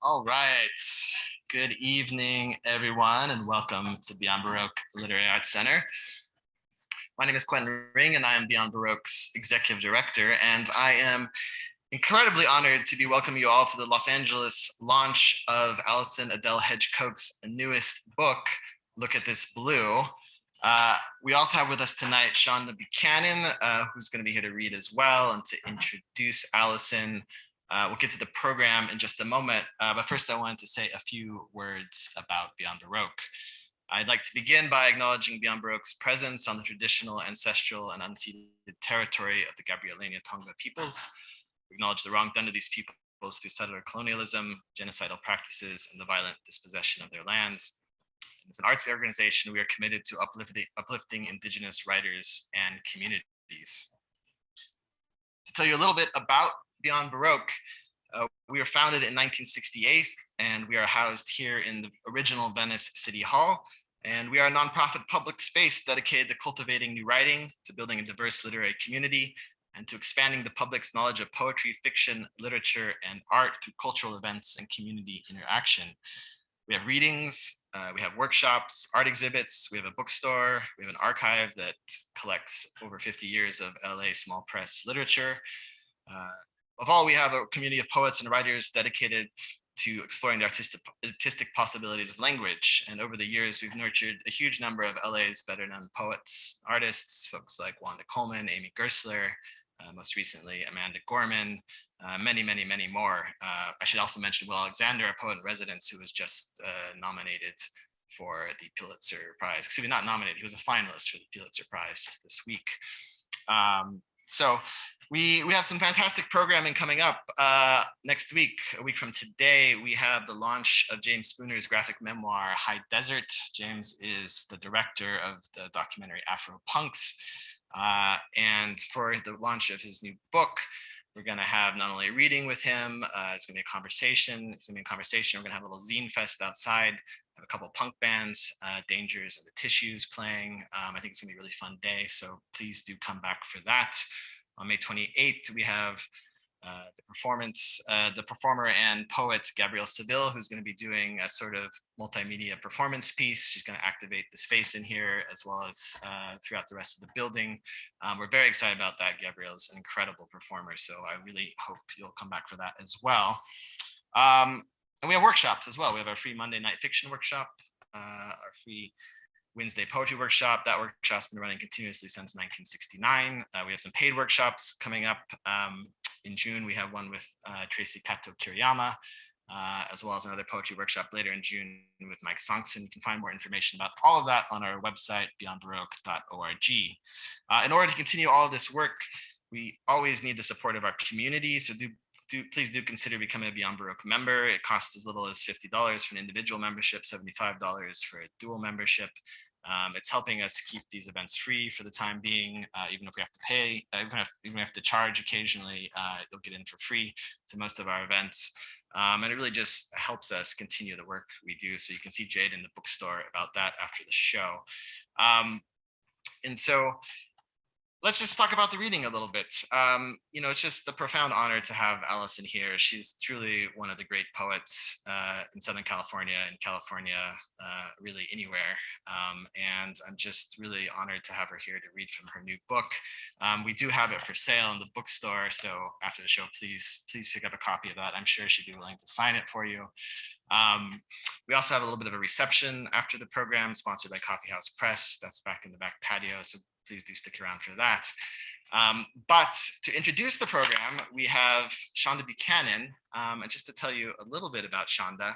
All right. Good evening, everyone, and welcome to Beyond Baroque Literary Arts Center. My name is Quentin Ring, and I am Beyond Baroque's Executive Director, and I am incredibly honored to be welcoming you all to the Los Angeles launch of Allison Hedge Coke's newest book, Look at This Blue. We also have with us tonight Shonda Buchanan, who's going to be here to read as well and to introduce Allison. We'll get to the program in just a moment, but first I wanted to say a few words about Beyond Baroque. I'd like to begin by acknowledging Beyond Baroque's presence on the traditional, ancestral, and unceded territory of the Gabrielania Tonga peoples. We acknowledge the wrong done to these peoples through settler colonialism, genocidal practices, and the violent dispossession of their lands. As an arts organization, we are committed to uplifting Indigenous writers and communities. To tell you a little bit about Beyond Baroque, we were founded in 1968, and we are housed here in the original Venice City Hall. And we are a nonprofit public space dedicated to cultivating new writing, to building a diverse literary community, and to expanding the public's knowledge of poetry, fiction, literature, and art through cultural events and community interaction. We have readings, we have workshops, art exhibits, we have a bookstore, we have an archive that collects over 50 years of LA small press literature. Above all, we have a community of poets and writers dedicated to exploring the artistic possibilities of language. And over the years, we've nurtured a huge number of LA's better known poets, artists, folks like Wanda Coleman, Amy Gersler, most recently Amanda Gorman, many, many, many more. I should also mention Will Alexander, a poet in residence who was just nominated for the Pulitzer Prize. Excuse me, not nominated, he was a finalist for the Pulitzer Prize just this week. So we have some fantastic programming coming up. Next week, a week from today, we have the launch of James Spooner's graphic memoir, High Desert. James is the director of the documentary Afro Punks. And for the launch of his new book, we're going to have not only a reading with him, it's going to be a conversation. It's going to be a conversation. We're going to have a little zine fest outside. Have a couple of punk bands, Dangers and the Tissues playing. I think it's going to be a really fun day, so please do come back for that. On May 28th, we have the performer and poet Gabrielle Seville, who's going to be doing a sort of multimedia performance piece. She's going to activate the space in here as well as throughout the rest of the building. We're very excited about that. Gabrielle's an incredible performer, so I really hope you'll come back for that as well. And we have workshops as well. We have our free Monday night fiction workshop, our free Wednesday poetry workshop. That workshop's been running continuously since 1969. We have some paid workshops coming up. In June, we have one with Tracy Kato Kiriyama, as well as another poetry workshop later in June with Mike Songson. You can find more information about all of that on our website, beyondbaroque.org. In order to continue all of this work, we always need the support of our community. So please do consider becoming a Beyond Baroque member. It costs as little as $50 for an individual membership, $75 for a dual membership. It's helping us keep these events free for the time being, even if we have to pay, even if we have to charge occasionally, you'll get in for free to most of our events. And it really just helps us continue the work we do. So you can see Jade in the bookstore about that after the show. And so let's just talk about the reading a little bit. It's just a profound honor to have Allison here. She's truly one of the great poets in Southern California, really anywhere. And I'm just really honored to have her here to read from her new book. We do have it for sale in the bookstore. So after the show, please pick up a copy of that. I'm sure she'd be willing to sign it for you. We also have a little bit of a reception after the program, sponsored by Coffee House Press. That's back in the back patio. So please do stick around for that. But to introduce the program, we have Shonda Buchanan. And just to tell you a little bit about Shonda,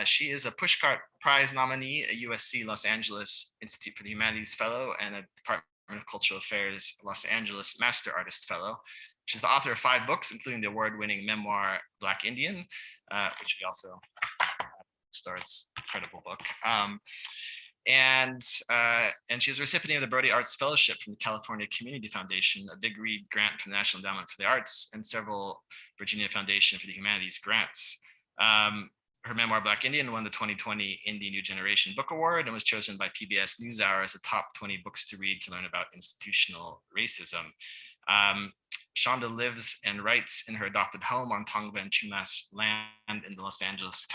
she is a Pushcart Prize nominee, a USC Los Angeles Institute for the Humanities Fellow, and a Department of Cultural Affairs Los Angeles Master Artist Fellow. She's the author of 5 books, including the award-winning memoir, Black Indian, which we also starts incredible book. And she's a recipient of the Brody Arts Fellowship from the California Community Foundation, a Big Read grant from the National Endowment for the Arts, and several Virginia Foundation for the Humanities grants. Her memoir, Black Indian, won the 2020 Indie New Generation Book Award and was chosen by PBS NewsHour as a top 20 books to read to learn about institutional racism. Shonda lives and writes in her adopted home on Tongva and Chumash land in Los Angeles,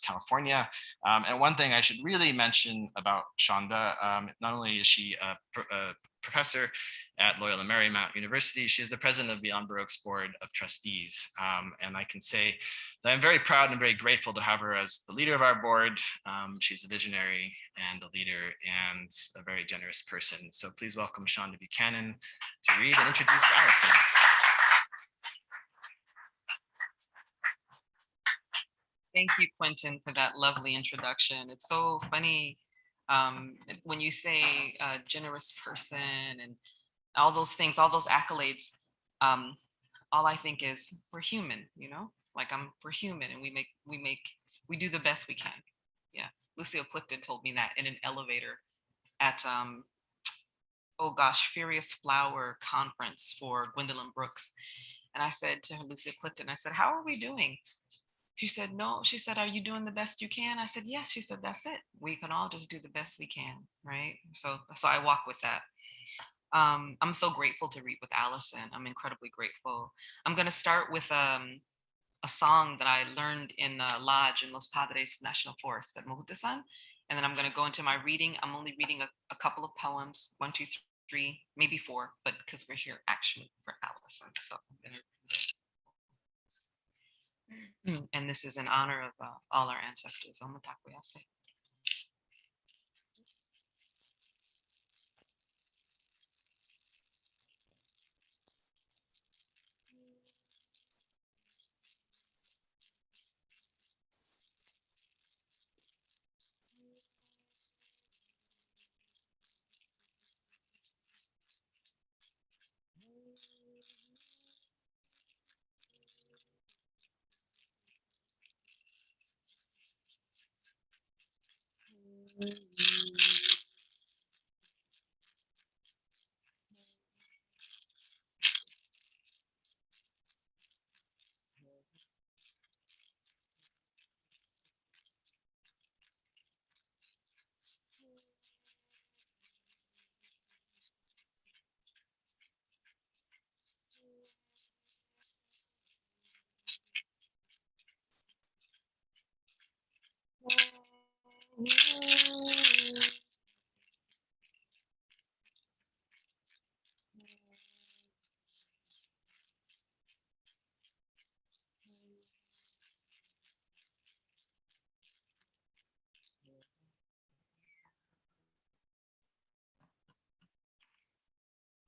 California. And one thing I should really mention about Shonda, not only is she a professor at Loyola Marymount University, she's the president of Beyond Baroque's board of trustees. And I can say that I'm very proud and very grateful to have her as the leader of our board. She's a visionary and a leader and a very generous person. So please welcome Shonda Buchanan to read and introduce Allison. Thank you, Quentin, for that lovely introduction. It's so funny when you say generous person and all those things, all those accolades. All I think is we're human, you know, like we're human and we do the best we can. Yeah. Lucille Clifton told me that in an elevator at, oh gosh, Furious Flower conference for Gwendolyn Brooks. And I said to her, Lucille Clifton, I said, how are we doing? She said, no. She said, are you doing the best you can? I said, yes. She said, that's it. We can all just do the best we can, right? So I walk with that. I'm so grateful to read with Allison. I'm incredibly grateful. I'm going to start with a song that I learned in Lodge in Los Padres National Forest at Mohutasan. And then I'm going to go into my reading. I'm only reading a couple of poems, 1, 2, 3, maybe 4, but because we're here actually for Allison. So I'm going to and this is in honor of all our ancestors.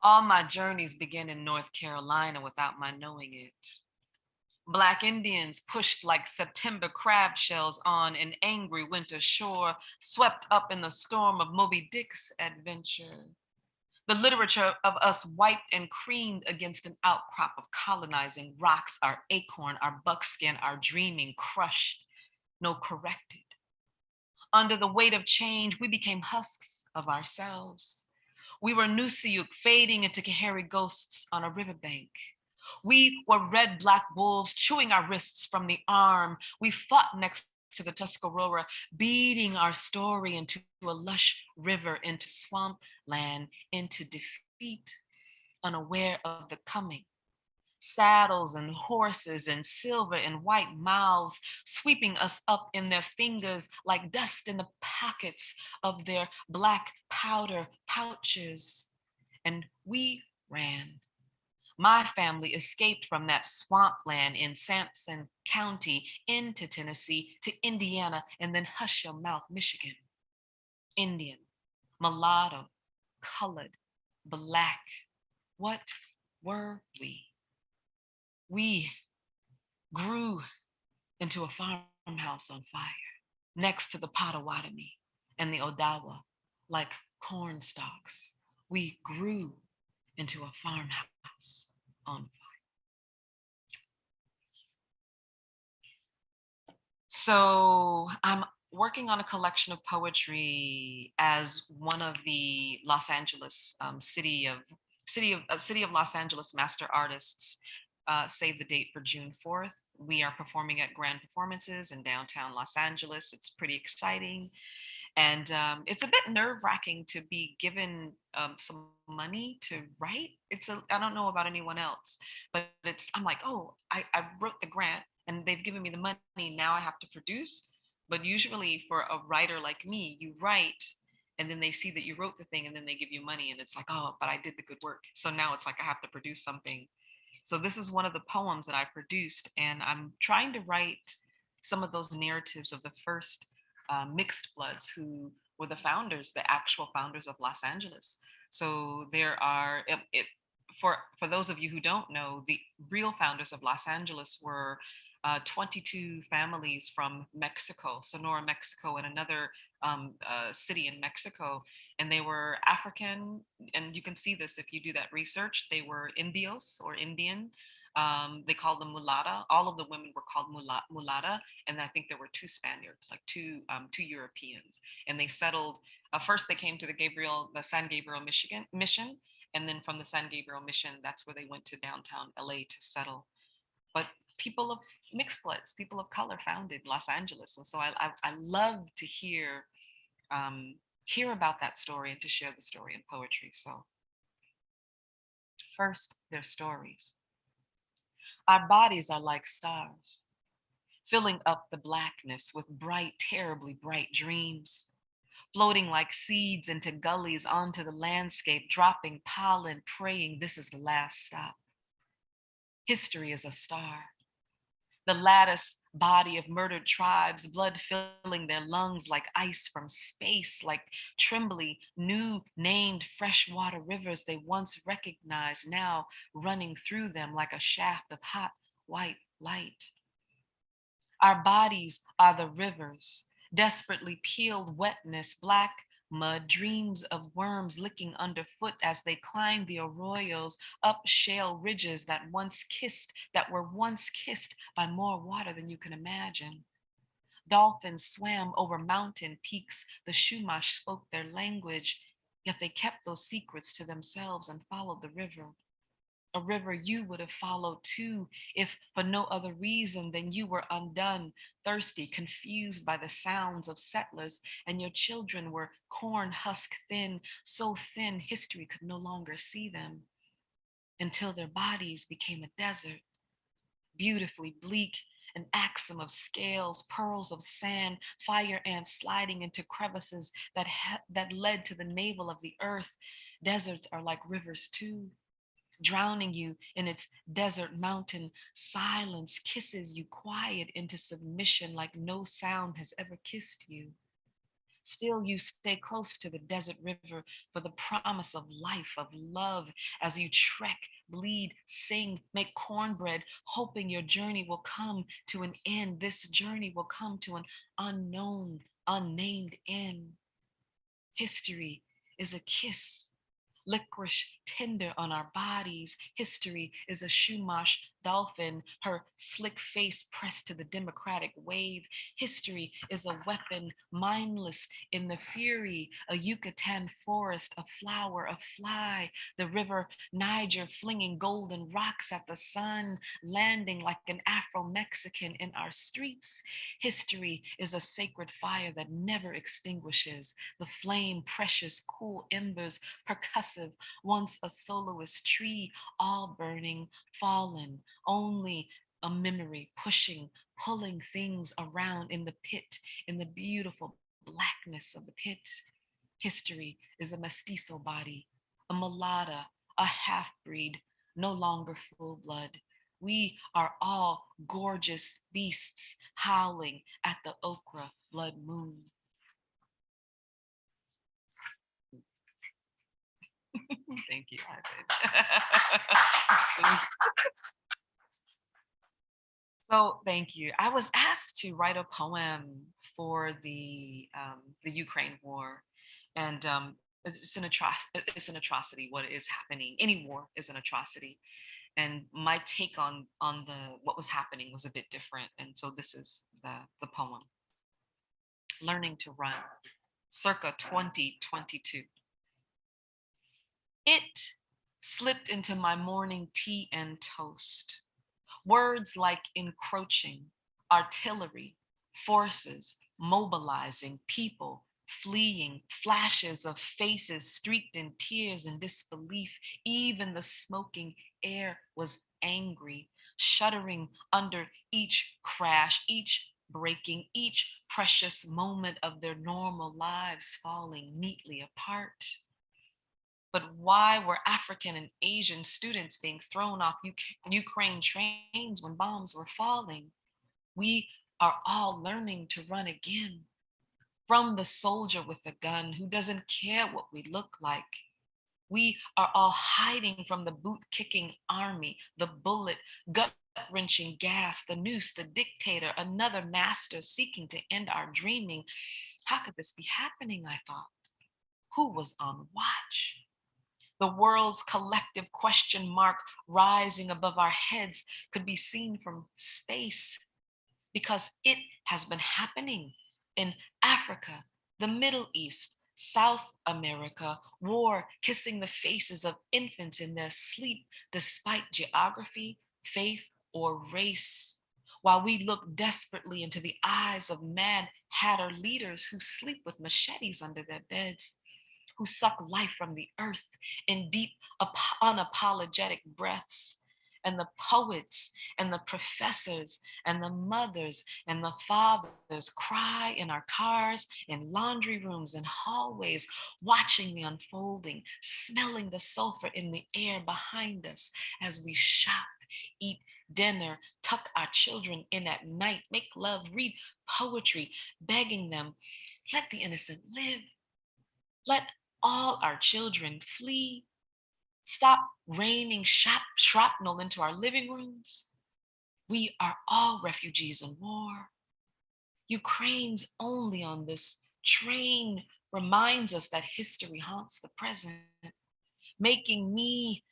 All my journeys begin in North Carolina without my knowing it. Black Indians pushed like September crab shells on an angry winter shore, swept up in the storm of Moby Dick's adventure. The literature of us wiped and creamed against an outcrop of colonizing rocks, our acorn, our buckskin, our dreaming crushed, no corrected. Under the weight of change, we became husks of ourselves. We were Nusiuk fading into Kahari ghosts on a riverbank. We were red black wolves chewing our wrists from the arm. We fought next to the Tuscarora, beating our story into a lush river, into swamp land, into defeat, unaware of the coming. Saddles and horses and silver and white mouths sweeping us up in their fingers like dust in the pockets of their black powder pouches. And we ran. My family escaped from that swampland in Sampson County into Tennessee to Indiana and then hush your mouth, Michigan. Indian, mulatto, colored, black. What were we? We grew into a farmhouse on fire next to the Potawatomi and the Odawa like corn stalks. We grew into a farmhouse on fire. So I'm working on a collection of poetry as one of the Los Angeles City of Los Angeles master artists. Save the date for June 4th. We are performing at Grand Performances in downtown Los Angeles. It's pretty exciting. And it's a bit nerve-wracking to be given some money to write. I don't know about anyone else, but I'm like, oh, I wrote the grant and they've given me the money. Now I have to produce. But usually for a writer like me, you write and then they see that you wrote the thing and then they give you money and it's like, oh, but I did the good work. So now it's like I have to produce something. So this is one of the poems that I produced, and I'm trying to write some of those narratives of the first mixed bloods who were the founders, the actual founders of Los Angeles. So there are, for those of you who don't know, the real founders of Los Angeles were 22 families from Mexico, Sonora, Mexico, and another city in Mexico. And they were African, and you can see this if you do that research. They were Indios or Indian. They called them mulata. All of the women were called mulata, and I think there were two Spaniards, like two Europeans. And they settled. First, they came to the San Gabriel, Michigan mission, and then from the San Gabriel mission, that's where they went to downtown LA to settle. But people of mixed bloods, people of color founded Los Angeles, and so I love to hear about that story and to share the story in poetry. So first, their stories. Our bodies are like stars, filling up the blackness with bright, terribly bright dreams, floating like seeds into gullies onto the landscape, dropping pollen, praying this is the last stop. History is a star. The lattice body of murdered tribes, blood filling their lungs like ice from space, like trembly, new named freshwater rivers they once recognized, now running through them like a shaft of hot white light. Our bodies are the rivers, desperately peeled wetness, black mud, dreams of worms licking underfoot as they climb the arroyos up shale ridges that were once kissed by more water than you can imagine. Dolphins swam over mountain peaks. The Chumash spoke their language, yet they kept those secrets to themselves and followed the river. A river you would have followed too, if for no other reason than you were undone, thirsty, confused by the sounds of settlers, and your children were corn husk thin, so thin history could no longer see them, until their bodies became a desert, beautifully bleak, an axiom of scales, pearls of sand, fire ants sliding into crevices that led to the navel of the earth. Deserts are like rivers too, drowning you in its desert mountain silence, kisses you quiet into submission like no sound has ever kissed you. Still, you stay close to the desert river for the promise of life, of love, as you trek, bleed, sing, make cornbread, hoping your journey will come to an end. This journey will come to an unknown, unnamed end. History is a kiss, licorice tender on our bodies. History is a Chumash dolphin, her slick face pressed to the democratic wave. History is a weapon, mindless in the fury, a Yucatan forest, a flower, a fly, the river Niger flinging golden rocks at the sun, landing like an Afro-Mexican in our streets. History is a sacred fire that never extinguishes, the flame, precious, cool embers, percussive, once a soloist tree, all burning, fallen, only a memory pushing, pulling things around in the pit, in the beautiful blackness of the pit. History is a mestizo body, a mulata, a half-breed, no longer full blood. We are all gorgeous beasts howling at the okra blood moon. Thank you, Ivan. So thank you. I was asked to write a poem for the Ukraine war, and it's an atrocity. What is happening? Any war is an atrocity, and my take on what was happening was a bit different. And so this is the poem. Learning to Run, circa 2022. It slipped into my morning tea and toast. Words like encroaching, artillery, forces, mobilizing, people, fleeing, flashes of faces streaked in tears and disbelief. Even the smoking air was angry, shuddering under each crash, each breaking, each precious moment of their normal lives falling neatly apart. But why were African and Asian students being thrown off Ukraine trains when bombs were falling? We are all learning to run again from the soldier with a gun who doesn't care what we look like. We are all hiding from the boot-kicking army, the bullet, gut-wrenching gas, the noose, the dictator, another master seeking to end our dreaming. How could this be happening, I thought? Who was on watch? The world's collective question mark rising above our heads could be seen from space because it has been happening in Africa, the Middle East, South America, war kissing the faces of infants in their sleep despite geography, faith, or race. While we look desperately into the eyes of mad hatter leaders who sleep with machetes under their beds, who suck life from the earth in deep, unapologetic breaths. And the poets and the professors and the mothers and the fathers cry in our cars, in laundry rooms and hallways, watching the unfolding, smelling the sulfur in the air behind us as we shop, eat dinner, tuck our children in at night, make love, read poetry, begging them, let the innocent live. Let all our children flee. Stop raining shrapnel into our living rooms. We are all refugees in war. Ukraine's only on this train reminds us that history haunts the present, marking me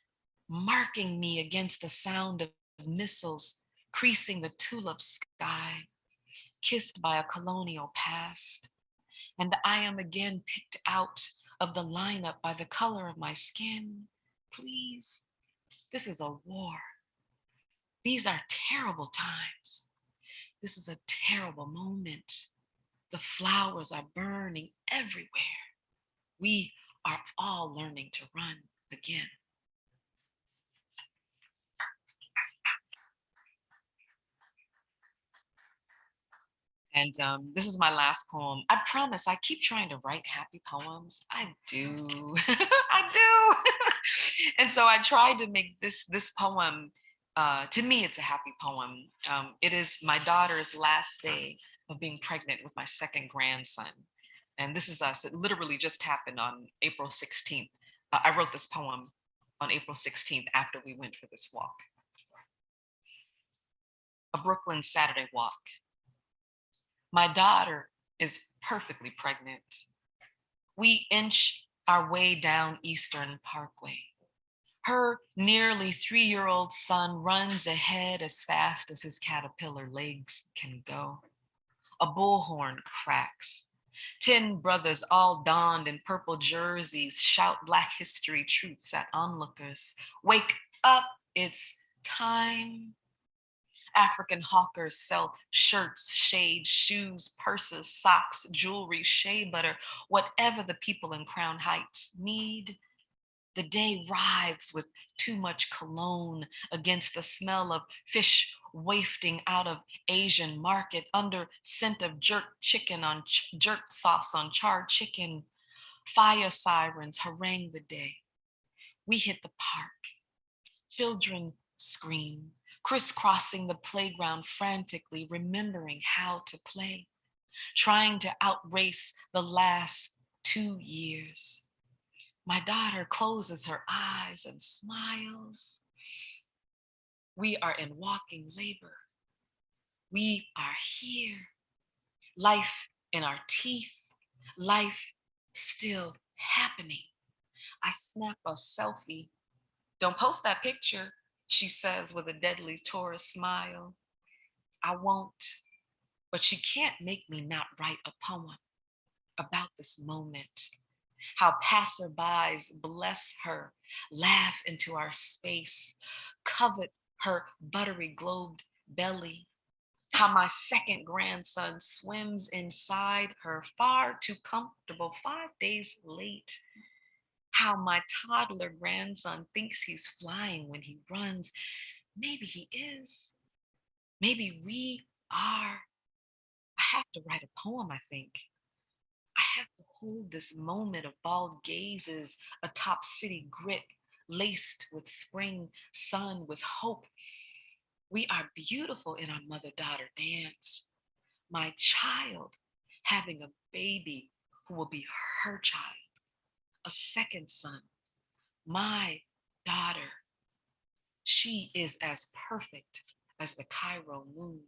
against the sound of missiles creasing the tulip sky, kissed by a colonial past. And I am again picked out of the lineup by the color of my skin. Please, this is a war. These are terrible times. This is a terrible moment. The flowers are burning everywhere. We are all learning to run again. And this is my last poem. I promise I keep trying to write happy poems. I do, I do. And so I tried to make this poem, to me, it's a happy poem. It is my daughter's last day of being pregnant with my second grandson. And this is us. It literally just happened on April 16th. I wrote this poem on April 16th after we went for this walk. A Brooklyn Saturday walk. My daughter is perfectly pregnant. We inch our way down Eastern Parkway. Her nearly 3-year-old son runs ahead as fast as his caterpillar legs can go. A bullhorn cracks. 10 brothers, all donned in purple jerseys, shout Black history truths at onlookers. Wake up, it's time. African hawkers sell shirts, shades, shoes, purses, socks, jewelry, shea butter, whatever the people in Crown Heights need. The day writhes with too much cologne against the smell of fish wafting out of Asian market under scent of jerk chicken on jerk sauce on charred chicken. Fire sirens harangue the day. We hit the park. Children scream, crisscrossing the playground frantically, remembering how to play, trying to outrace the last 2 years. My daughter closes her eyes and smiles. We are in walking labor. We are here. Life in our teeth, life still happening. I snap a selfie. Don't post that picture, she says with a deadly tourist smile. I won't, but she can't make me not write a poem about this moment. How passerbys bless her, laugh into our space, covet her buttery globed belly. How my second grandson swims inside her, far too comfortable, 5 days late. How my toddler grandson thinks he's flying when he runs. Maybe he is. Maybe we are. I have to write a poem, I think. I have to hold this moment of bald gazes atop city grit, laced with spring sun, with hope. We are beautiful in our mother-daughter dance. My child having a baby who will be her child, a second son, my daughter. She is as perfect as the Cairo moon.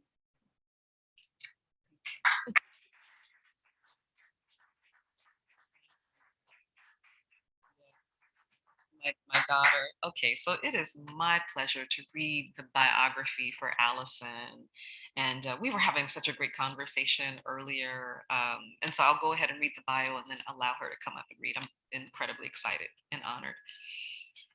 My daughter. Okay, so it is my pleasure to read the biography for Allison. And we were having such a great conversation earlier. And so I'll go ahead and read the bio and then allow her to come up and read. I'm incredibly excited and honored.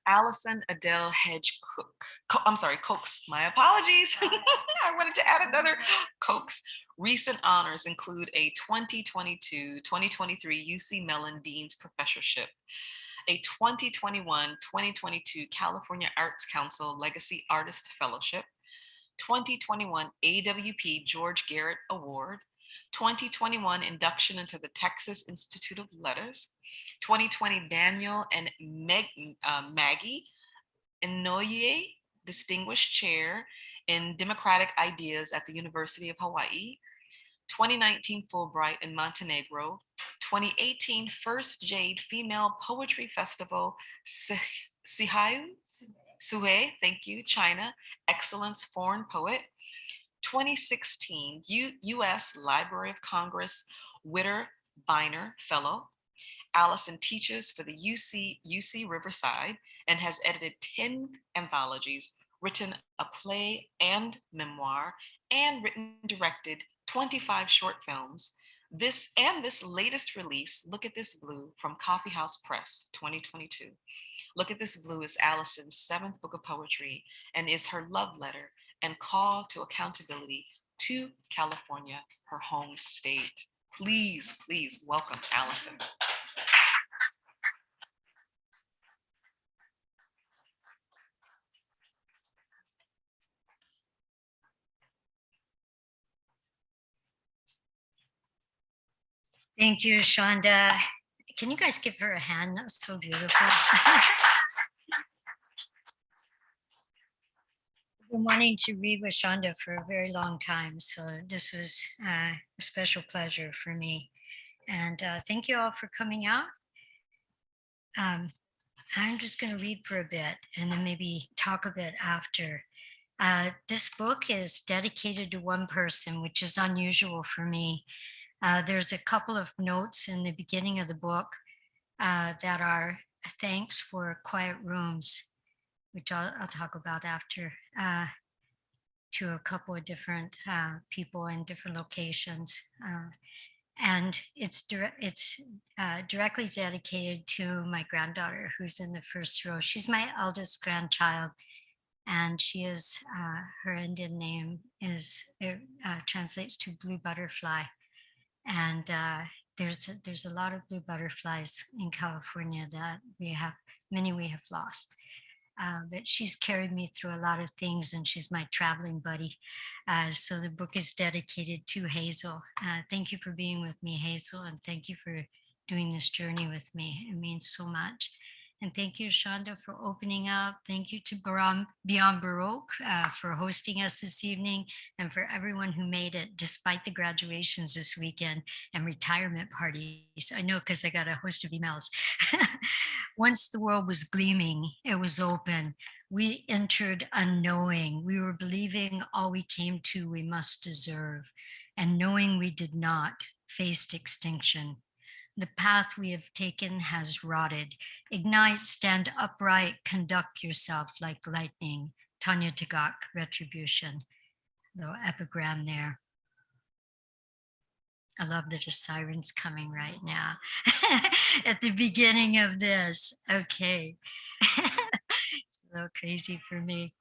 Allison Adele Hedge Cook. I'm sorry, Cokes. My apologies. I wanted to add another Cokes. Recent honors include a 2022-2023 UC Mellon Dean's Professorship, a 2021-2022 California Arts Council Legacy Artist Fellowship, 2021 AWP George Garrett Award, 2021 induction into the Texas Institute of Letters, 2020 Daniel and Maggie Inouye Distinguished Chair in Democratic Ideas at the University of Hawaii, 2019 Fulbright in Montenegro, 2018 First Jade Female Poetry Festival, Suhe, thank you, China, Excellence Foreign Poet, 2016 U.S. Library of Congress Witter Bynner Fellow. Allison teaches for the UC Riverside and has edited 10 anthologies, written a play and memoir, and directed 25 short films. This latest release, Look at This Blue, from Coffee House Press, 2022. Look at This Blue is Allison's 7th book of poetry and is her love letter and call to accountability to California, her home state. Please, please welcome Allison. Thank you, Shonda. Can you guys give her a hand? That's so beautiful. Been wanting to read with Shonda for a very long time, so this was a special pleasure for me. And thank you all for coming out. I'm just going to read for a bit and then maybe talk a bit after. This book is dedicated to one person, which is unusual for me. There's a couple of notes in the beginning of the book that are thanks for quiet rooms, which I'll talk about after, to a couple of different people in different locations. And it's directly dedicated to my granddaughter, who's in the first row. She's my eldest grandchild, and she is, her Indian name is, translates to blue butterfly. And there's a lot of blue butterflies in California that many we have lost. But she's carried me through a lot of things, and she's my traveling buddy. So the book is dedicated to Hazel. Thank you for being with me, Hazel, and thank you for doing this journey with me. It means so much. And thank you, Shonda, for opening up. Thank you to Beyond Baroque for hosting us this evening, and for everyone who made it despite the graduations this weekend and retirement parties. I know because I got a host of emails. Once the world was gleaming, it was open. We entered unknowing. We were believing all we came to we must deserve, and knowing we did not, faced extinction. The path we have taken has rotted. Ignite, stand upright, conduct yourself like lightning. Tanya Tagak, Retribution. Little epigram there. I love that a siren's coming right now at the beginning of this. Okay. It's a little crazy for me.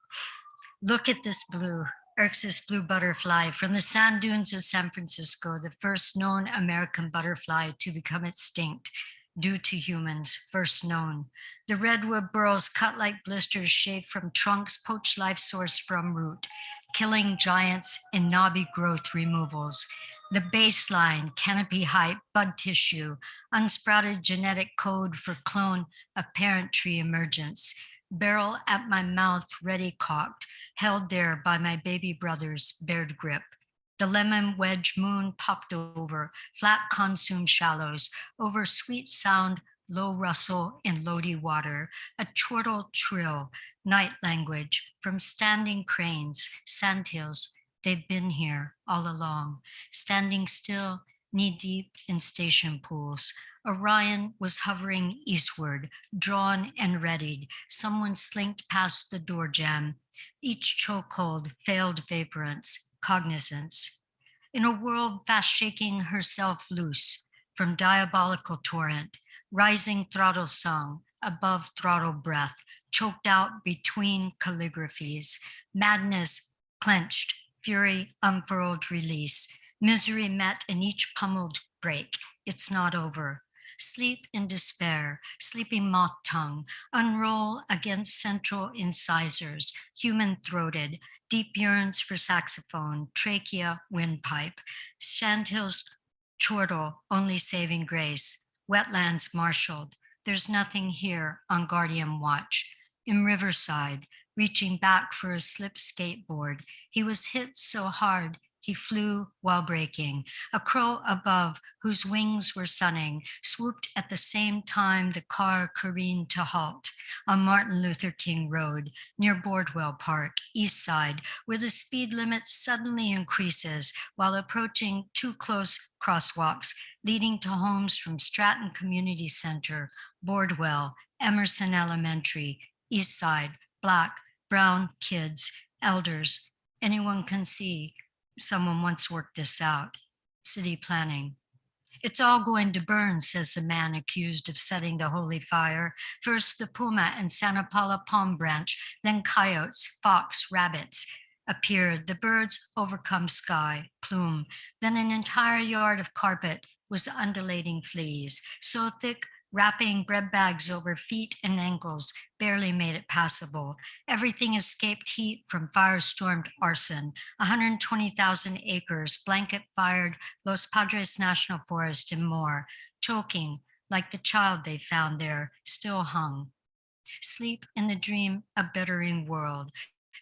Look at this blue. Erxus blue butterfly from the sand dunes of San Francisco, the first known American butterfly to become extinct due to humans, first known. The redwood burrows cut like blisters shaved from trunks, poach life source from root, killing giants in knobby growth removals. The baseline, canopy height, bud tissue, unsprouted genetic code for clone of parent tree emergence. Barrel at my mouth, ready cocked, held there by my baby brother's bared grip. The lemon wedge moon popped over, flat consumed shallows, over sweet sound, low rustle in lodi water, a chortle trill, night language from standing cranes, sandhills. They've been here all along, standing still, knee deep in station pools. Orion was hovering eastward, drawn and readied. Someone slinked past the door jamb. Each chokehold failed vaporance, cognizance. In a world fast shaking herself loose from diabolical torrent, rising throttle song, above throttle breath, choked out between calligraphies, madness clenched, fury unfurled release, misery met in each pummeled break. It's not over. Sleep in despair, sleeping moth tongue, unroll against central incisors, human throated, deep yearns for saxophone, trachea, windpipe, Shantil's chortle, only saving grace, wetlands marshaled. There's nothing here on guardian watch. In Riverside, reaching back for a slip skateboard, he was hit so hard he flew while breaking. A crow above, whose wings were sunning, swooped at the same time the car careened to halt on Martin Luther King Road near Boardwell Park, East Side, where the speed limit suddenly increases while approaching too close crosswalks leading to homes from Stratton Community Center, Boardwell, Emerson Elementary, East Side, Black, brown kids, elders. Anyone can see. Someone once worked this out. City planning. It's all going to burn, says the man accused of setting the holy fire. First the puma and Santa Paula palm branch, then coyotes, fox, rabbits appeared. The birds overcome sky, plume. Then an entire yard of carpet was undulating fleas, so thick wrapping bread bags over feet and ankles barely made it passable. Everything escaped heat from fire-stormed arson. 120,000 acres, blanket-fired Los Padres National Forest and more, choking like the child they found there, still hung. Sleep in the dream, a bettering world.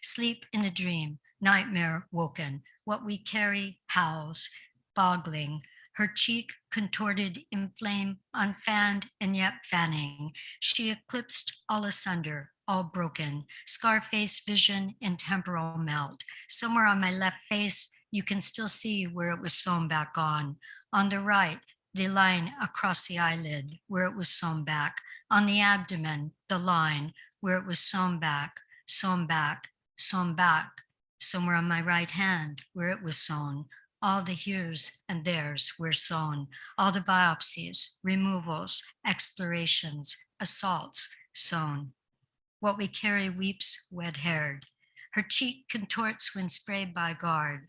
Sleep in the dream, nightmare woken. What we carry howls, boggling. Her cheek contorted in flame, unfanned and yet fanning. She eclipsed all asunder, all broken. Scar-face vision in temporal melt. Somewhere on my left face, you can still see where it was sewn back on. On the right, the line across the eyelid where it was sewn back. On the abdomen, the line where it was sewn back, sewn back, sewn back. Somewhere on my right hand where it was sewn. All the here's and there's were sewn. All the biopsies, removals, explorations, assaults, sewn. What we carry weeps wet-haired. Her cheek contorts when sprayed by guard.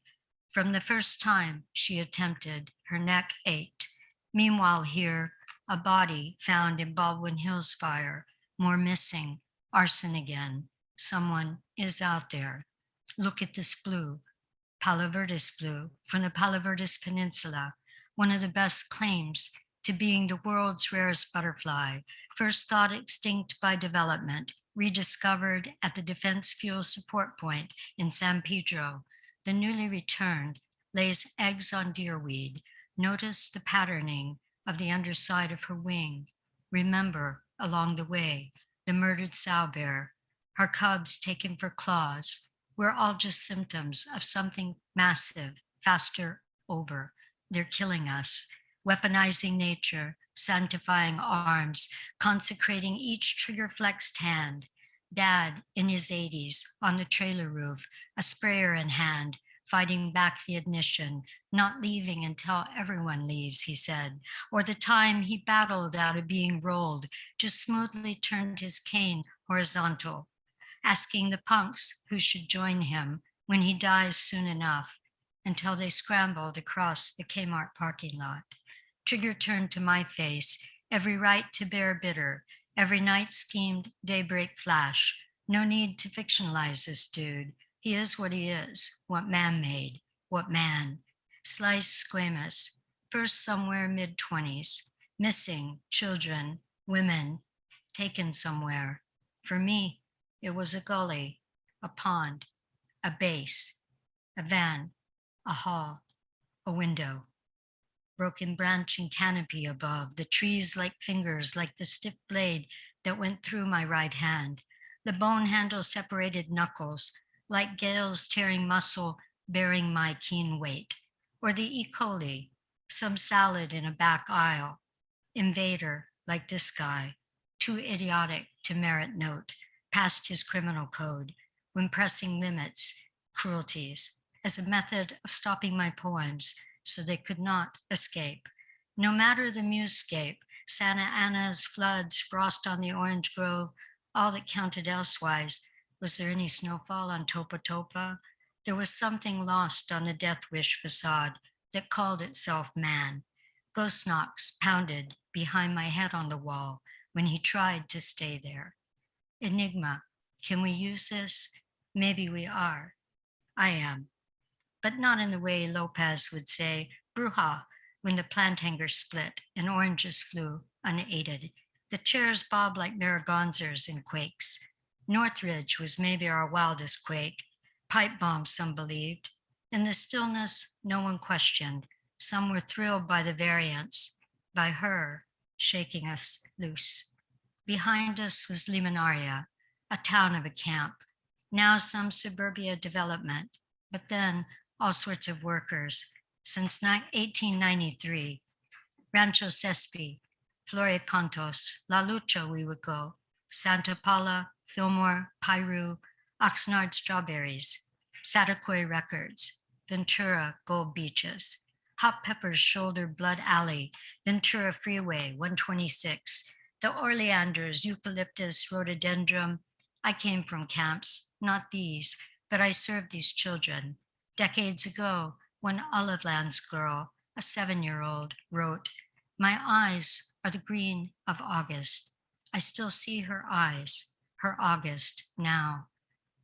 From the first time she attempted, her neck ached. Meanwhile here, a body found in Baldwin Hills fire. More missing, arson again. Someone is out there. Look at this blue. Palo Verdes blue from the Palo Verdes Peninsula, one of the best claims to being the world's rarest butterfly, first thought extinct by development, rediscovered at the Defense Fuel Support Point in San Pedro. The newly returned lays eggs on deerweed. Notice the patterning of the underside of her wing. Remember, along the way, the murdered sow bear, her cubs taken for claws. We're all just symptoms of something massive, faster, over. They're killing us, weaponizing nature, sanctifying arms, consecrating each trigger-flexed hand. Dad, in his 80s, on the trailer roof, a sprayer in hand, fighting back the ignition, not leaving until everyone leaves, he said. Or the time he battled out of being rolled, just smoothly turned his cane horizontal, asking the punks who should join him, when he dies soon enough, until they scrambled across the Kmart parking lot. Trigger turned to my face, every right to bear bitter, every night schemed daybreak flash. No need to fictionalize this dude. He is what he is, what man made, what man. Sliced squamous, first somewhere mid-20s, missing children, women, taken somewhere. For me, it was a gully, a pond, a base, a van, a hall, a window. Broken branch and canopy above, the trees like fingers, like the stiff blade that went through my right hand. The bone handle separated knuckles, like gales tearing muscle, bearing my keen weight. Or the E. coli, some salad in a back aisle. Invader, like this guy, too idiotic to merit note, past his criminal code, when pressing limits, cruelties, as a method of stopping my poems so they could not escape. No matter the musescape, Santa Ana's floods, frost on the orange grove, all that counted elsewise. Was there any snowfall on Topa Topa? There was something lost on the Death Wish facade that called itself man. Ghost knocks pounded behind my head on the wall when he tried to stay there. Enigma, can we use this? Maybe we are. I am. But not in the way Lopez would say, bruja, when the plant hanger split and oranges flew unaided. The chairs bobbed like maragonzers in quakes. Northridge was maybe our wildest quake. Pipe bombs, some believed. In the stillness, no one questioned. Some were thrilled by the variance, by her shaking us loose. Behind us was Liminaria, a town of a camp. Now some suburbia development, but then all sorts of workers. Since 1893, Rancho Cespi, Floricantos, La Lucha we would go, Santa Paula, Fillmore, Piru, Oxnard Strawberries, Satakoy Records, Ventura Gold Beaches, Hot Peppers Shoulder Blood Alley, Ventura Freeway 126, the Oleanders, Eucalyptus, Rhododendron. I came from camps, not these, but I served these children. Decades ago, when Oliveland's girl, a 7-year-old, wrote, "My eyes are the green of August." I still see her eyes, her August now.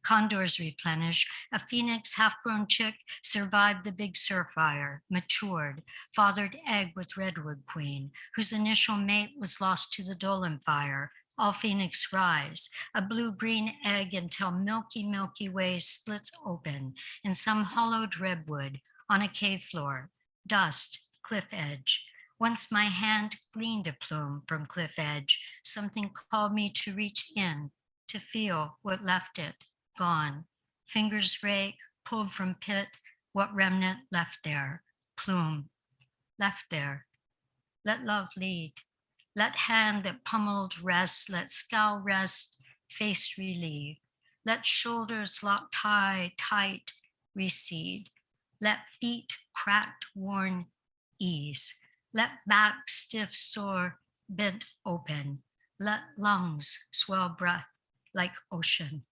Condors replenish. A phoenix half-grown chick survived the Big Sur fire, matured, fathered egg with redwood queen, whose initial mate was lost to the Dolan fire. All phoenix rise, a blue-green egg until Milky Way splits open in some hollowed redwood on a cave floor, dust, cliff edge. Once my hand gleaned a plume from cliff edge. Something called me to reach in, to feel what left it, gone. Fingers rake, pulled from pit, what remnant left there, plume, left there. Let love lead. Let hand that pummeled rest, let scowl rest, face relieve. Let shoulders locked high, tight, recede. Let feet cracked, worn, ease. Let back stiff, sore, bent open. Let lungs swell breath like ocean.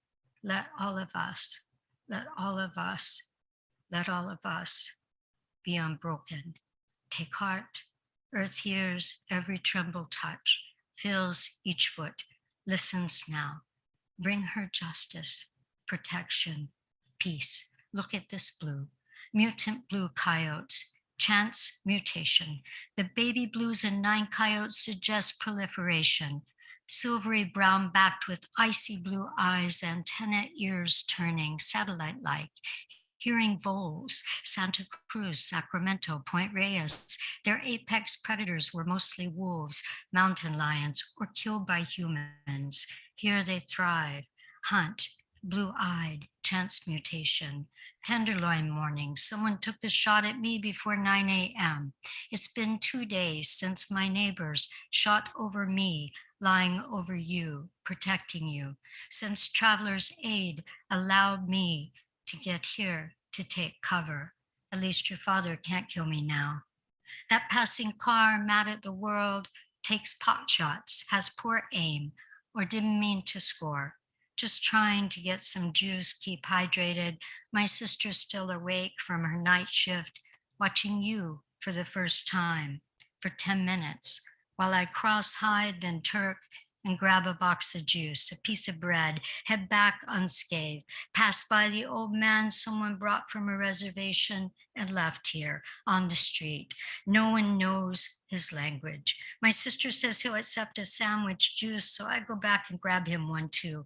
Let all of us, let all of us, let all of us be unbroken. Take heart. Earth hears every tremble touch, feels each foot, listens now. Bring her justice, protection, peace. Look at this blue. Mutant blue coyotes, chance mutation. The baby blues in 9 coyotes suggest proliferation. Silvery brown backed with icy blue eyes, antenna ears turning satellite-like. Hearing voles, Santa Cruz, Sacramento, Point Reyes. Their apex predators were mostly wolves, mountain lions, or killed by humans. Here they thrive, hunt, blue-eyed, chance mutation. Tenderloin morning, someone took a shot at me before 9 a.m. It's been 2 days since my neighbors shot over me, lying over you, protecting you. Since Traveler's Aid allowed me to get here, to take cover. At least your father can't kill me now. That passing car, mad at the world, takes pot shots, has poor aim, or didn't mean to score. just trying to get some juice, keep hydrated. My sister's still awake from her night shift, watching you for the first time for 10 minutes while I cross-hide, then Turk, and grab a box of juice, a piece of bread, head back unscathed, pass by the old man someone brought from a reservation and left here on the street. No one knows his language. My sister says he'll accept a sandwich juice, so I go back and grab him one too.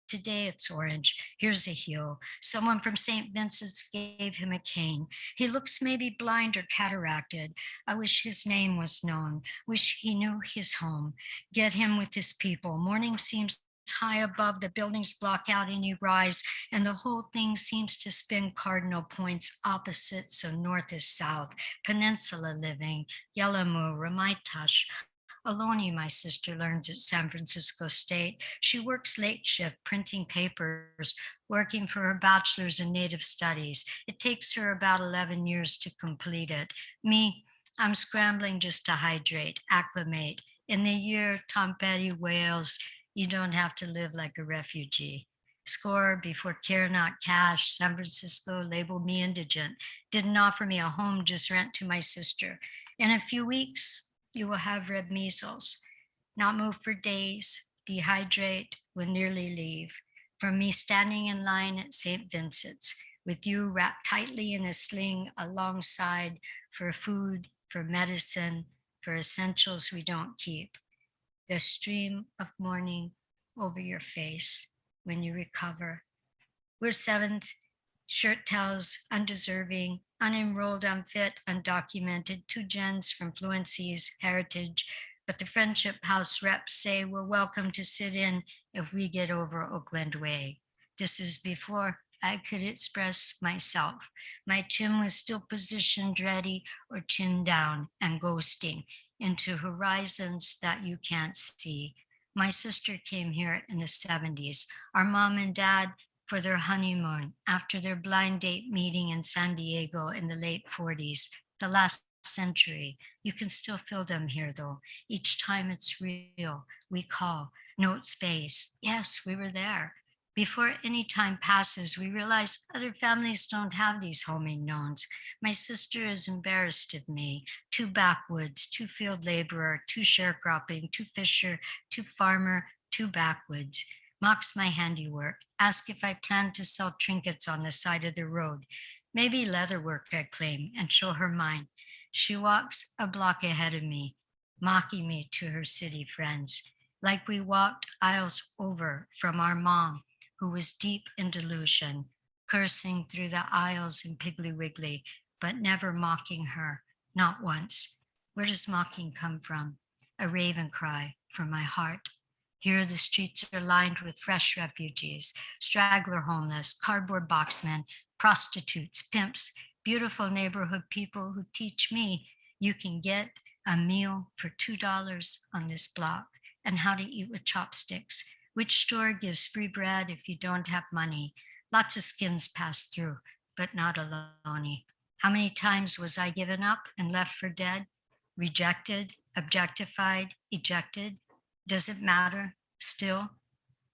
Today it's orange. Here's a heel. Someone from St. Vincent's gave him a cane. He looks maybe blind or cataracted. I wish his name was known. Wish he knew his home. Get him with his people. Morning seems high above. The buildings block out any rise, and the whole thing seems to spin cardinal points opposite, so north is south. Peninsula living, Yelamu, Ramaitash. Aloni, my sister, learns at San Francisco State. She works late shift printing papers, working for her bachelor's in Native Studies. It takes her about 11 years to complete it. Me, I'm scrambling just to hydrate, acclimate. In the year Tom Petty wails, you don't have to live like a refugee. Score before care not cash. San Francisco labeled me indigent. Didn't offer me a home, just rent to my sister. In a few weeks, you will have red measles. Not move for days, dehydrate, will nearly leave. From me standing in line at St. Vincent's, with you wrapped tightly in a sling alongside for food, for medicine, for essentials we don't keep. The stream of morning over your face when you recover. We're seventh, shirt tells, undeserving, unenrolled, unfit, undocumented, 2 gens from Fluency's heritage, but the Friendship House reps say we're welcome to sit in if we get over Oakland Way. This is before I could express myself. My chin was still positioned ready or chin down and ghosting into horizons that you can't see. My sister came here in the 70s. Our mom and dad for their honeymoon after their blind date meeting in San Diego in the late 40s, the last century. You can still feel them here though. Each time it's real, we call, note space. Yes, we were there. Before any time passes, we realize other families don't have these homing knowns. My sister is embarrassed of me. 2 backwoods, 2 field laborer, 2 sharecropping, 2 fisher, 2 farmer, 2 backwoods. Mocks my handiwork, asks if I plan to sell trinkets on the side of the road. Maybe leather work, I claim, and show her mine. She walks a block ahead of me, mocking me to her city friends, like we walked aisles over from our mom, who was deep in delusion, cursing through the aisles in Piggly Wiggly, but never mocking her, not once. Where does mocking come from? A raven cry from my heart. Here the streets are lined with fresh refugees, straggler homeless, cardboard boxmen, prostitutes, pimps, beautiful neighborhood people who teach me you can get a meal for $2 on this block and how to eat with chopsticks. Which store gives free bread if you don't have money? Lots of skins pass through, but not alone. How many times was I given up and left for dead? Rejected, objectified, ejected? Does it matter still?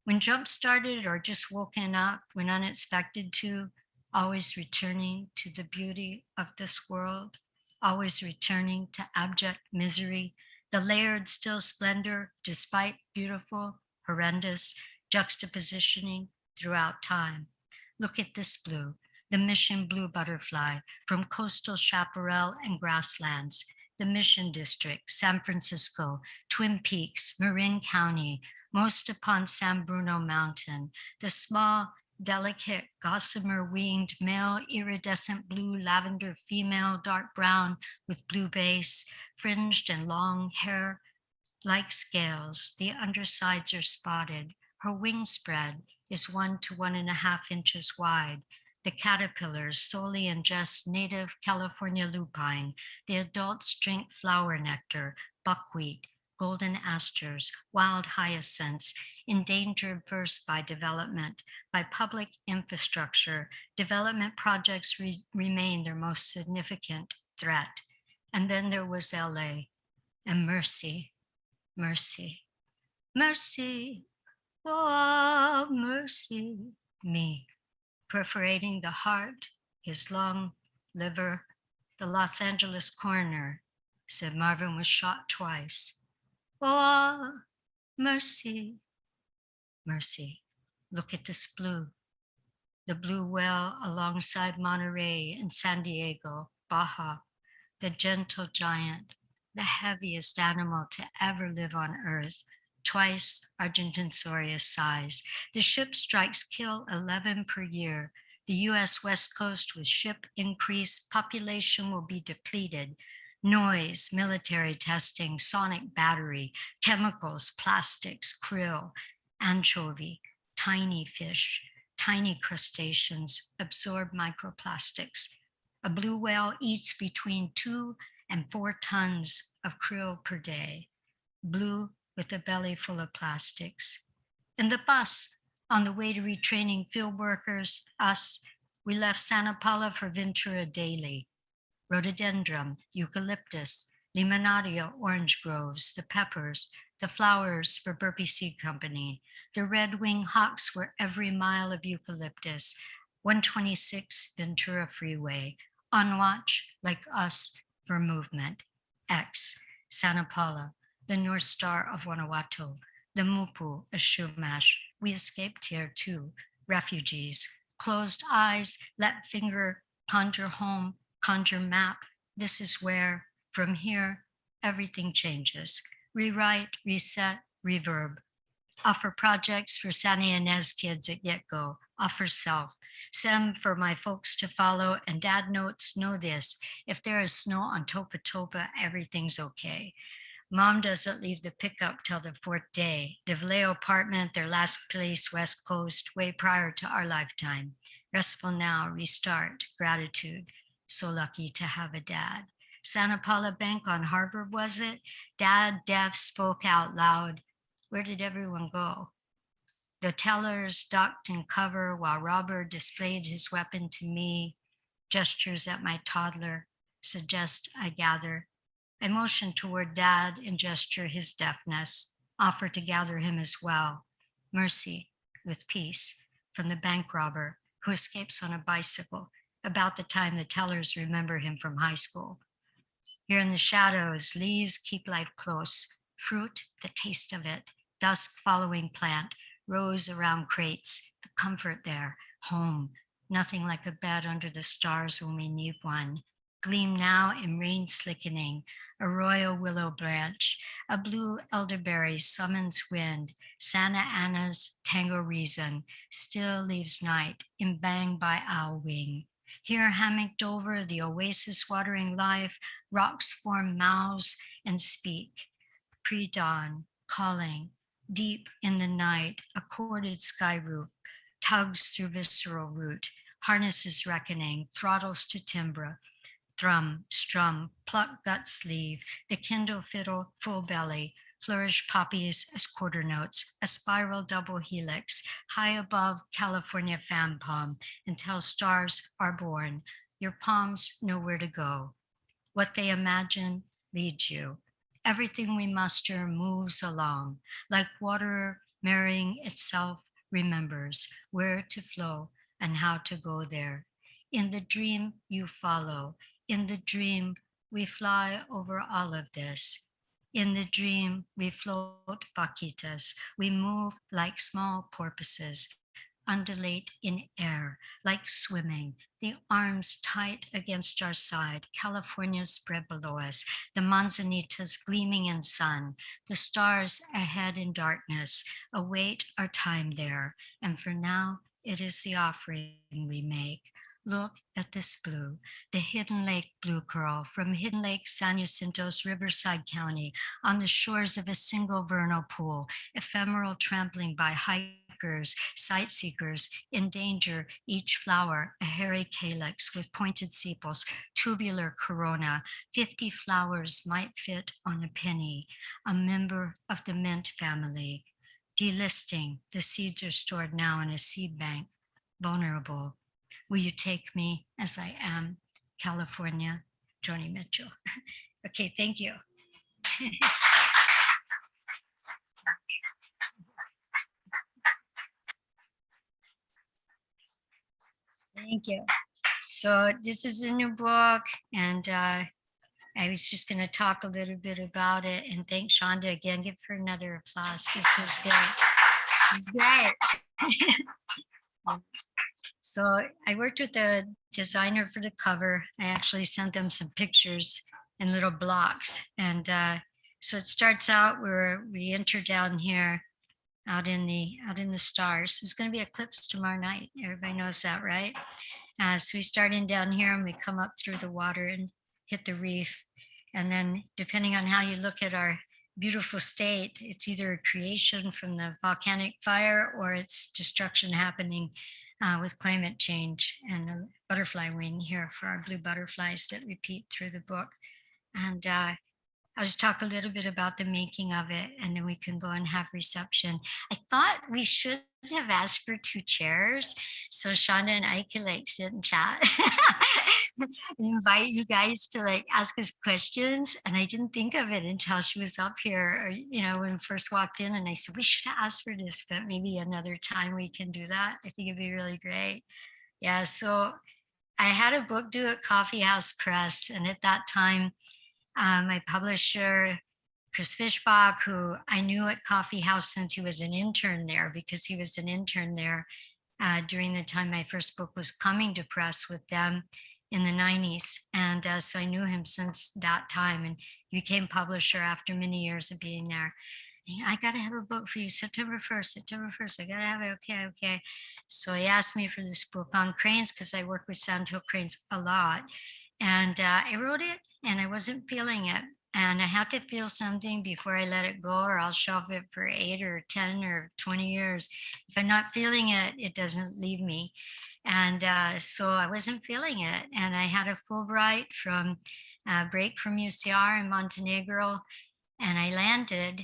When jump started or just woken up, when unexpected to, always returning to the beauty of this world, always returning to abject misery, the layered still splendor, despite beautiful, horrendous juxtapositioning throughout time. Look at this blue, the Mission blue butterfly from coastal chaparral and grasslands, the Mission District, San Francisco, Twin Peaks, Marin County, most upon San Bruno Mountain, the small, delicate, gossamer winged male, iridescent blue, lavender female, dark brown with blue base, fringed and long hair like scales. The undersides are spotted. Her wingspread is 1 to 1.5 inches wide. The caterpillars solely ingest native California lupine. The adults drink flower nectar, buckwheat, golden asters, wild hyacinths, endangered first by development, by public infrastructure. Development projects remain their most significant threat. And then there was LA and mercy, mercy, mercy. Oh, mercy me, perforating the heart, his lung, liver. The Los Angeles coroner said Marvin was shot twice. Oh, mercy, mercy. Look at this blue. The blue whale alongside Monterey and San Diego, Baja, the gentle giant, the heaviest animal to ever live on Earth, twice Argentinosaurus size. The ship strikes kill 11 per year. The US West Coast with ship increase, population will be depleted. Noise, military testing, sonic battery, chemicals, plastics, krill, anchovy, tiny fish, tiny crustaceans absorb microplastics. A blue whale eats between 2 and 4 tons of krill per day. Blue with a belly full of plastics. In the bus, on the way to retraining field workers, us, we left Santa Paula for Ventura Daily. Rhododendron, eucalyptus, limonada orange groves, the peppers, the flowers for Burpee Seed Company. The red-winged hawks were every mile of eucalyptus. 126 Ventura Freeway, on watch like us for movement. X, Santa Paula, the North Star of Guanajuato, the Mupu, a Shumash. We escaped here too, refugees. Closed eyes, let finger conjure home, conjure map. This is where, from here, everything changes. Rewrite, reset, reverb. Offer projects for Santa Ynez kids at get-go. Offer self. Send for my folks to follow, and dad notes, know this, if there is snow on Topa Topa, everything's okay. Mom doesn't leave the pickup till the 4th day. The Vallejo apartment, their last place, West Coast, way prior to our lifetime. Restful now, restart, gratitude. So lucky to have a dad. Santa Paula Bank on Harbor, was it? Dad, deaf, spoke out loud. Where did everyone go? The tellers ducked in cover while Robert displayed his weapon to me. Gestures at my toddler suggest I gather. I motion toward dad and gesture his deafness, offer to gather him as well. Mercy with peace from the bank robber who escapes on a bicycle about the time the tellers remember him from high school. Here in the shadows, leaves keep life close. Fruit, the taste of it. Dusk following plant, rows around crates, the comfort there, home. Nothing like a bed under the stars when we need one. Gleam now in rain slickening, a royal willow branch, a blue elderberry summons wind, Santa Ana's tango reason, still leaves night, embanged by owl wing. Here hammocked over the oasis watering life, rocks form mouths and speak. Pre-dawn, calling, deep in the night, a corded sky roof, tugs through visceral root, harnesses reckoning, throttles to timbre, thrum, strum, pluck gut sleeve, the kindle fiddle, full belly, flourish poppies as quarter notes, a spiral double helix, high above California fan palm, until stars are born. Your palms know where to go. What they imagine leads you. Everything we muster moves along, like water marrying itself remembers where to flow and how to go there. In the dream you follow. In the dream, we fly over all of this. In the dream, we float vaquitas. We move like small porpoises, undulate in air, like swimming. The arms tight against our side, California spread below us, the manzanitas gleaming in sun, the stars ahead in darkness, await our time there. And for now, it is the offering we make. Look at this blue, the Hidden Lake blue curl from Hidden Lake, San Jacinto's Riverside County, on the shores of a single vernal pool, ephemeral trampling by hikers, sight seekers, in danger, each flower, a hairy calyx with pointed sepals, tubular corona, 50 flowers might fit on a penny, a member of the mint family. Delisting, the seeds are stored now in a seed bank, vulnerable. Will you take me as I am, California? Joni Mitchell. Okay, thank you. Thank you. So this is a new book, and I was just going to talk a little bit about it. And thank Shonda again. Give her another applause. This was great. It was great. So I worked with the designer for the cover. I actually sent them some pictures in little blocks. And so it starts out where we enter down here out in the stars. There's going to be eclipse tomorrow night. Everybody knows that, right? So we start in down here and we come up through the water and hit the reef. And then depending on how you look at our beautiful state, it's either a creation from the volcanic fire or it's destruction happening with climate change, and the butterfly wing here for our blue butterflies that repeat through the book. And I'll just talk a little bit about the making of it, and then we can go and have reception. I thought we should have asked for 2 chairs so Shonda and I could like sit and chat and invite you guys to like ask us questions. And I didn't think of it until she was up here, or, when we first walked in, and I said, we should have asked for this, but maybe another time we can do that. I think it'd be really great. Yeah, so I had a book due at Coffee House Press, and at that time, my publisher, Chris Fishbach, who I knew at Coffee House since he was an intern there, because he was an intern there during the time my first book was coming to press with them in the 90s. And so I knew him since that time, and he became publisher after many years of being there. I got to have a book for you September 1st, I got to have it. Okay. So he asked me for this book on cranes because I work with sandhill cranes a lot. And I wrote it and I wasn't feeling it. And I had to feel something before I let it go, or I'll shelf it for 8 or 10 or 20 years. If I'm not feeling it, it doesn't leave me. And so I wasn't feeling it. And I had a Fulbright from break from UCR in Montenegro. And I landed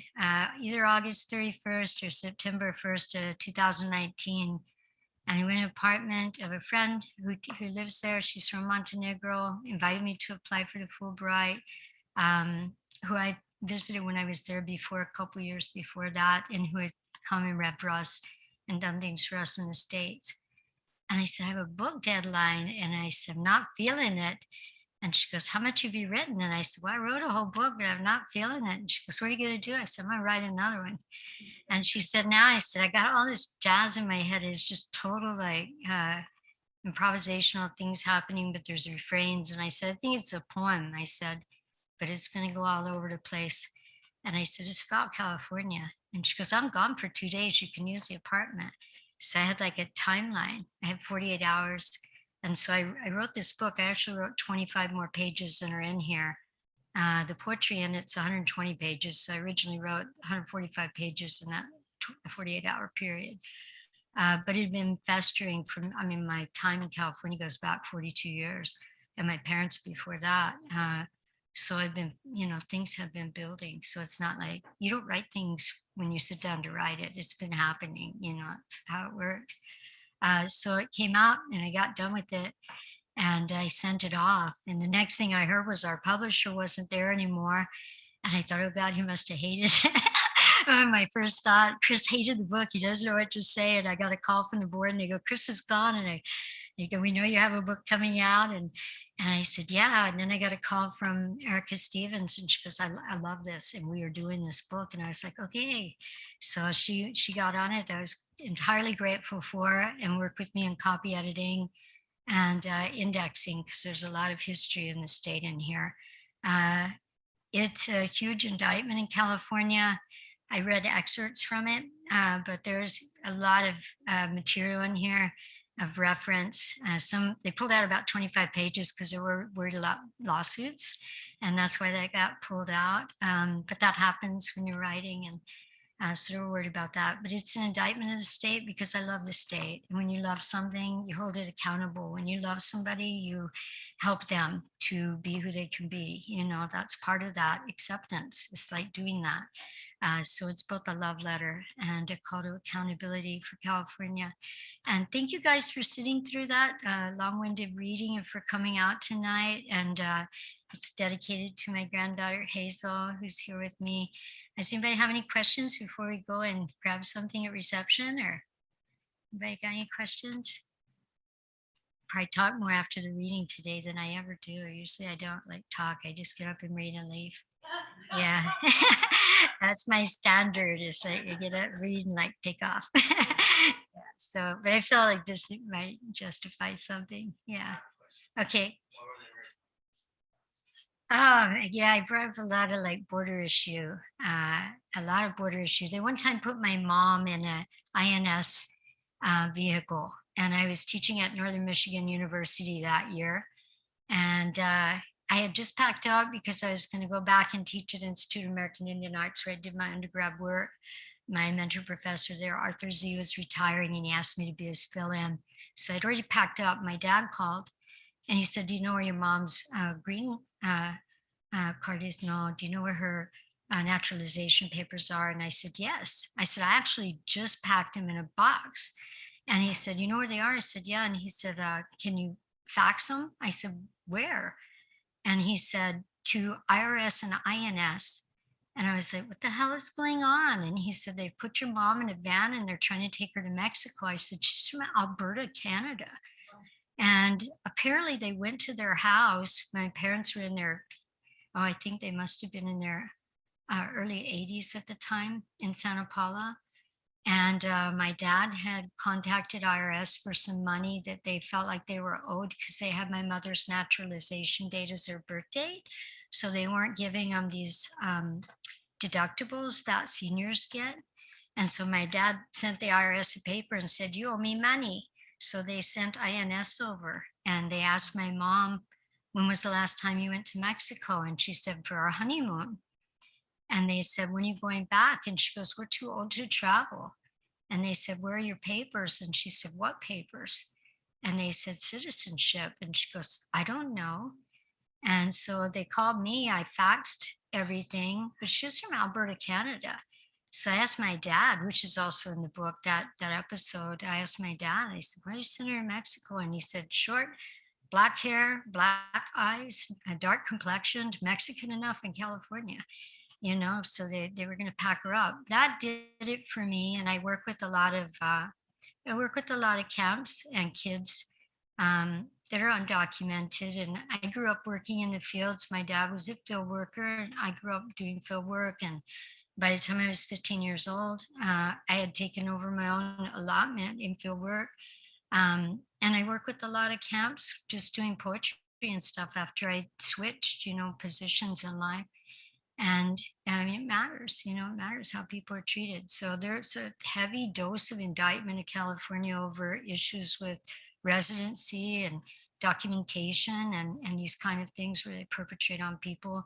either August 31st or September 1st, 2019. And I went to an apartment of a friend who lives there. She's from Montenegro, invited me to apply for the Fulbright, who I visited when I was there before, a couple years before that, and who had come and read for us and done things for us in the States. And I said, I have a book deadline. And I said, I'm not feeling it. And she goes, how much have you written? And I said, well, I wrote a whole book, but I'm not feeling it. And she goes, what are you going to do? I said, I'm going to write another one. And she said, now, I said, I got all this jazz in my head. It's just total like improvisational things happening, but there's refrains. And I said, I think it's a poem. I said, but it's going to go all over the place. And I said, it's about California. And she goes, I'm gone for 2 days. You can use the apartment. So I had like a timeline. I had 48 hours. And so I wrote this book. I actually wrote 25 more pages than are in here. The poetry in it's 120 pages. So I originally wrote 145 pages in that 48-hour period. But it had been festering from, my time in California goes back 42 years, and my parents before that. So I've been, things have been building. So it's not like you don't write things when you sit down to write it. It's been happening, it's how it works. So it came out and I got done with it and I sent it off. And the next thing I heard was our publisher wasn't there anymore. And I thought, oh God, he must have hated it. My first thought, Chris hated the book. He doesn't know what to say. And I got a call from the board and they go, Chris is gone. And they go, we know you have a book coming out. And I said, yeah. And then I got a call from Erica Stevens and she goes, I love this. And we are doing this book. And I was like, okay. So she got on it. I was entirely grateful for her and worked with me in copy editing and indexing, because there's a lot of history in the state in here. It's a huge indictment in California. I read excerpts from it, but there's a lot of material in here of reference. They pulled out about 25 pages because there were worried about lawsuits, and that's why that got pulled out. But that happens when you're writing, and so we're worried about that. But it's an indictment of the state because I love the state. And when you love something, you hold it accountable. When you love somebody, you help them to be who they can be. That's part of that acceptance. It's like doing that. So it's both a love letter and a call to accountability for California. And thank you guys for sitting through that long-winded reading and for coming out tonight. And it's dedicated to my granddaughter, Hazel, who's here with me. Does anybody have any questions before we go and grab something at reception? Or anybody got any questions? probably talk more after the reading today than I ever do. Usually I don't like talk. I just get up and read and leave. Yeah. That's my standard. Is like I get up, read, and like take off. Yeah, so, but I feel like this might justify something. Yeah. Okay. Yeah, I brought up a lot of like border issue, a lot of border issue. They one time put my mom in a INS vehicle, and I was teaching at Northern Michigan University that year. And I had just packed up because I was going to go back and teach at Institute of American Indian Arts, where I did my undergrad work. My mentor professor there, Arthur Z, was retiring, and he asked me to be his fill-in. So I'd already packed up. My dad called, and he said, "Do you know where your mom's green card is?" "No." "Do you know where her naturalization papers are?" And I said, "Yes." I said, "I actually just packed them in a box." And he said, "You know where they are?" I said, "Yeah." And he said, "Can you fax them?" I said, "Where?" And he said, "To IRS and INS." And I was like, "What the hell is going on?" And he said, "They put your mom in a van and they're trying to take her to Mexico." I said, "She's from Alberta, Canada." And apparently they went to their house. My parents were in their, oh, I think they must have been in their early 80s at the time in Santa Paula. And my dad had contacted IRS for some money that they felt like they were owed because they had my mother's naturalization date as her birth date. So they weren't giving them these deductibles that seniors get. And so my dad sent the IRS a paper and said, "You owe me money." So they sent INS over, and they asked my mom, "When was the last time you went to Mexico?" And she said, "For our honeymoon." And they said, "When are you going back?" And she goes, "We're too old to travel." And they said, "Where are your papers?" And she said, "What papers?" And they said, "Citizenship." And she goes, "I don't know." And so they called me. I faxed everything, but she was from Alberta, Canada. So I asked my dad, which is also in the book, that episode. I asked my dad, I said, "Why are you sending her to Mexico?" And he said, "Short, black hair, black eyes, a dark complexioned, Mexican enough in California." So they were going to pack her up. That did it for me. And I work with a lot of camps and kids that are undocumented. And I grew up working in the fields. My dad was a field worker, and I grew up doing field work. And by the time I was 15 years old, I had taken over my own allotment in field work. And I work with a lot of camps just doing poetry and stuff after I switched, positions in life. And I mean, it matters how people are treated. So there's a heavy dose of indictment in California over issues with residency and documentation and these kind of things where they perpetrate on people.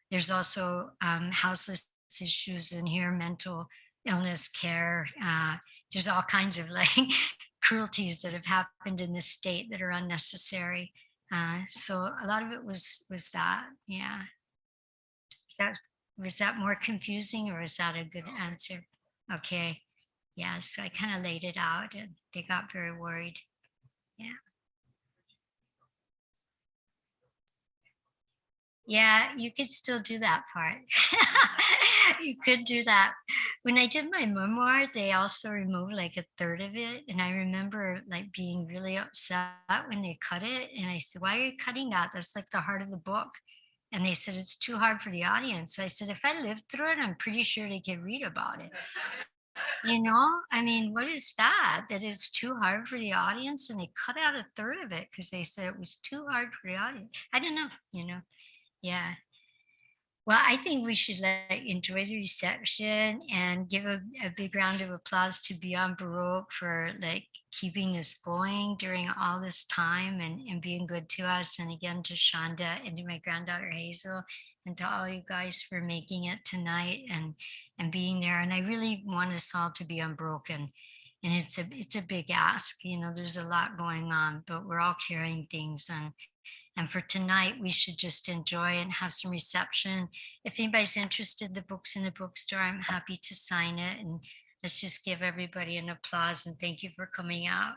There's also houseless issues in here, mental illness care. There's all kinds of like cruelties that have happened in this state that are unnecessary. So a lot of it was that, yeah. Was that more confusing, or is that a good answer? Okay. Yeah, so I kind of laid it out and they got very worried. Yeah. Yeah, you could still do that part. You could do that. When I did my memoir, they also removed like a third of it. And I remember like being really upset when they cut it. And I said, "Why are you cutting that? That's like the heart of the book." And they said, "It's too hard for the audience." I said, "If I lived through it, I'm pretty sure they could read about it." I mean, what is that? That it's too hard for the audience, and they cut out a third of it because they said it was too hard for the audience. I don't know. Yeah. Well, I think we should enjoy the reception and give a big round of applause to Beyond Baroque for like keeping us going during all this time and being good to us. And again, to Shonda and to my granddaughter Hazel and to all you guys for making it tonight and being there. And I really want us all to be unbroken. And it's a big ask. There's a lot going on, but we're all carrying things. And for tonight, we should just enjoy and have some reception. If anybody's interested, the book's in the bookstore. I'm happy to sign it. And let's just give everybody an applause and thank you for coming out.